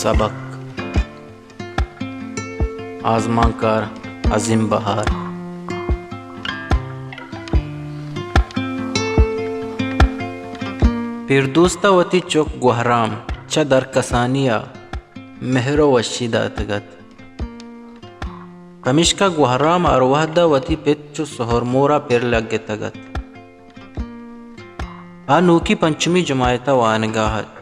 सबक आज़माकर अज़ीम बहार। फिरदूस्ता वती चोक गुहराम च दर कसानिया मेहरो वशीदा तगत कमिश्का गुहराम अरवाहदा वती पेच्चु सोहरमोरा पेर लगे तगत आ नूकी पंचमी जमायता वानगाहत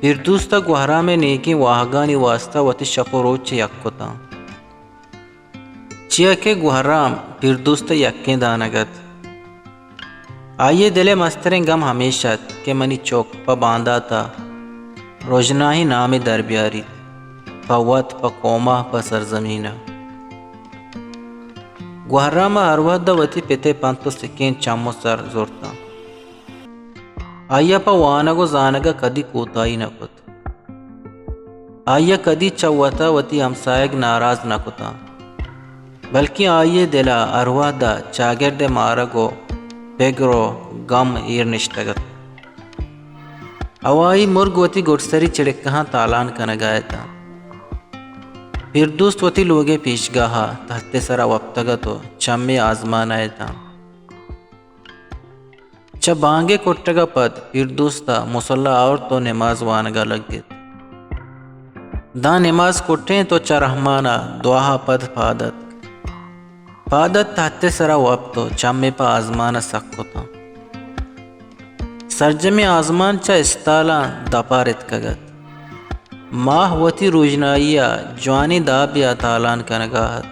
फिरदूस्ता गुहरा में नेकी वाहगानी वास्ता वती शकोरोच यक्कोता चिया के गुहराम फिरदूस्ता यक्के दानगत आइए दिले मस्तरें गम हमेशा के मनी चौक प बांधा था रोजना ही नाम दरबियारी पवत प कौमा प सरजमीना गुहराम अरवद वती पेते पंतो सिकें चामो सर जोरता आय्या प वानगो जानगा कदी कोताई न कुत आय्या कदी चौवता वती हमसायग नाराज न कुता बल्कि आइए दिला अरवादा चागिरदे मारगो बेगरो गम ईर निष्ठगत अवाई मुर्ग वती गुटसरी चिड़कहा तालान कनगाया था फिरदूस्त वती लोगे पीशगाहा तहते सरा वप्तगतो चम्मे आजमान आया था च बांगे कोट्टगा पद फिरदूस्ता मुसल्ला और तो नमाज वानगा लग गए दा नमाज कोट्टे तो च रहमाना दुआहा पद फादत तहते सरा वप्तो चम्मे पा आजमाना सक्को था सरजमे आजमान च इस्ताला दपारित कगत माह वती रोजनाइया जवानी दाबिया तालान कनगाहत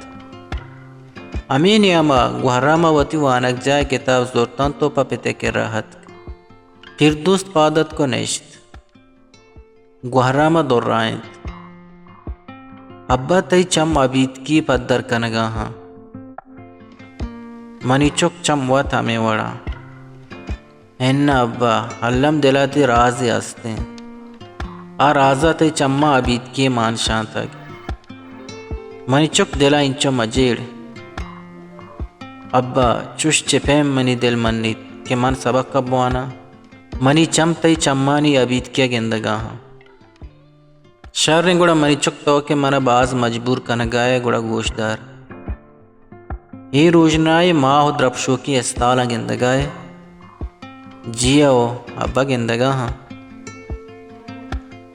अमीन यामा गुहरामा वती वानक जाए किताब जोरतान तो पपिते के राहत फिरदूस्त पादत को नेश्त गुहरामा दोर्रायत अब्बा तई चम अबीत की पद्दर कनगाहा मनीचुक चम वत हमें वड़ा हेन्ना अब्बा हल्लम दिलाती राज हंसते आ राजा तई चम्मा अबीत की मान शां तक मनीचुक दिला इंचो मजेड़ अब्बा चुश चिपेम मनी दिल मन्नीत के मन सबक कब वाना मनी चम तई चम्मानी अबीत किया गेंदगाहा शर्र गुड़ा मनी चुक तो के मन बाज मजबूर कनगाए गुड़ा गोशदार ये रोजनाए माह द्रपशो की अस्ताला गेंदगाए जिया ओ अब्बा गेंदगाहा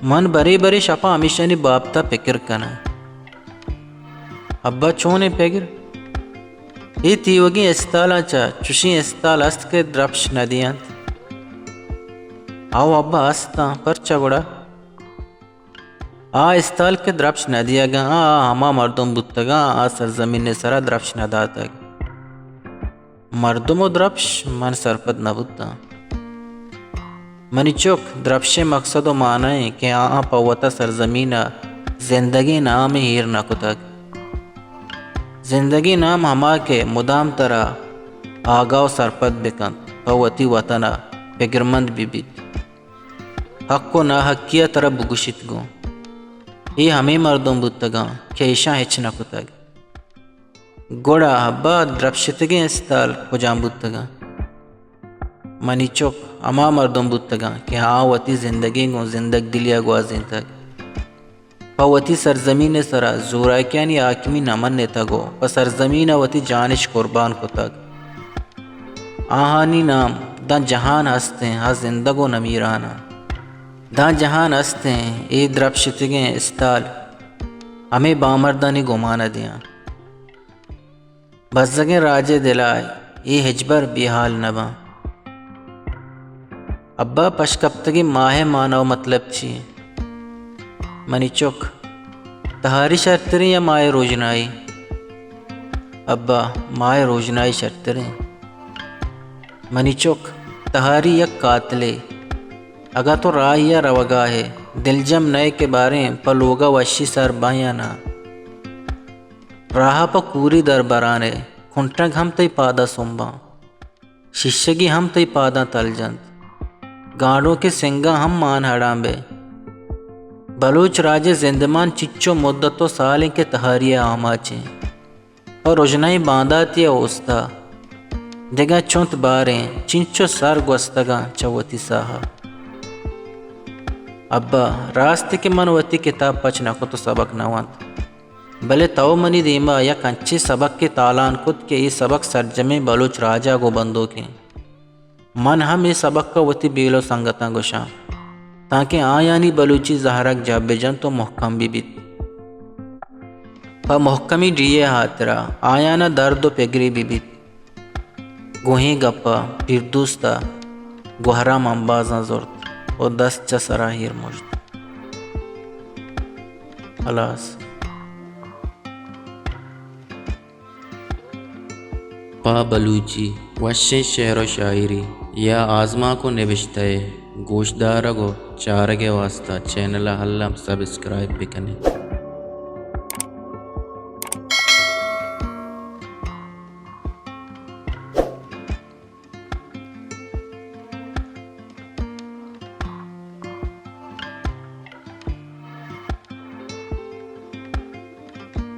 मन बरे बरे शपा हमेशा ने बापता फिक्र कना अब्बा चोने पेगिर ये तीवगी इस्ताला चा चुशी इस्ताल अस्त के द्रप्श नदियां आओ अब्बा अस्ता पर चगुड़ा आ इस्ताल के द्रप्श नदिया गा आ हमा मर्दुम बुत्तगा आ सरजमीन ने सरा द्रप्श नदा तक मर्दुमो द्रप्श मन सरपद नबुत्ता मनी चुक द्रप्शे मकसदो मानाए के आ पवता सरजमीना जिंदगी नाम हीर नकुतक जिंदगी नाम हमा के मुदाम तरा आगाव सरपद बेकन पवती वतना फिक्रमंद बिबित हक को ना हकिया तरह बुगुशित गो ये हमें मर्दों बुत्तगा केशा हिच नकुतग गोड़ा हब्बा द्रपशितगे इस्ताल कुजाम बुत्तगा मनी चुक अमा मर्दों बुत्तगा के हाँ वती जिंदगी गो जिंदग दिलिया गुआजिन तक पवती सरजमीन सरा जोराक्यानी आकिमी नमन ने तगो प सरजमीन वती जानिश कुर्बान को तक आहानी नाम दा जहान हंसते हैं हा जिंदगो नमीराना दा जहान हंसते हैं ए द्रपशितगे इस्ताल हमें बामर्दानी गुमाना दिया बजगे राजे दिलाए ये हिजबर बेहाल नबा अब्बा पशकप्तगी माहे मानव मतलब छी मनी चुक तहारी शर्तरें या माए रोजनाई अब्बा माए रोजनाई शर्तरें मनी चुक तहारी यक कातले अगा तो राह या रवगा है दिलजम नए के बारे पलोगा वशी सर बाया ना राह प कूरी दरबराने खुंटग हम तई पादा सुम्बा शिष्यगी हम तई पादा तलजंत गाड़ों के सिंगा हम मान हड़ांबे बलूच राजे जिंदमान चिच्चो मुद्दतो साल के तहारिया आमाचे और रोजनाई बांधाती ओस्ता दिगा चुंत बारें चिंचो सर गुस्तगा चवती साहा अब्बा रास्ते के मन वती किताब पच नको तो सबक नवंत भले तव मनी दीमा या कंची सबक के तालान खुद के ये सबक सरजमे बलूच राजा गो बंदो के मन हम ये सबक का वती बेलो संगता गुशा ताकि आयानी बलूची जहरक जाबेजन तो मुहकम भी बीत मुहकमी डिये हातरा आयाना दर्द पेगरी भी बीत गुही गप्पा फिरदूस्ता गुहराम अंबाजा जोरत और 10 चसरा हीर मुश्त खलास। पा बलूची वशे शेर व शायरी या आज़मा को निविश्ता है गोशदारा गो चारगे वास्ता चैनल हल्लम सब्सक्राइब भी करें।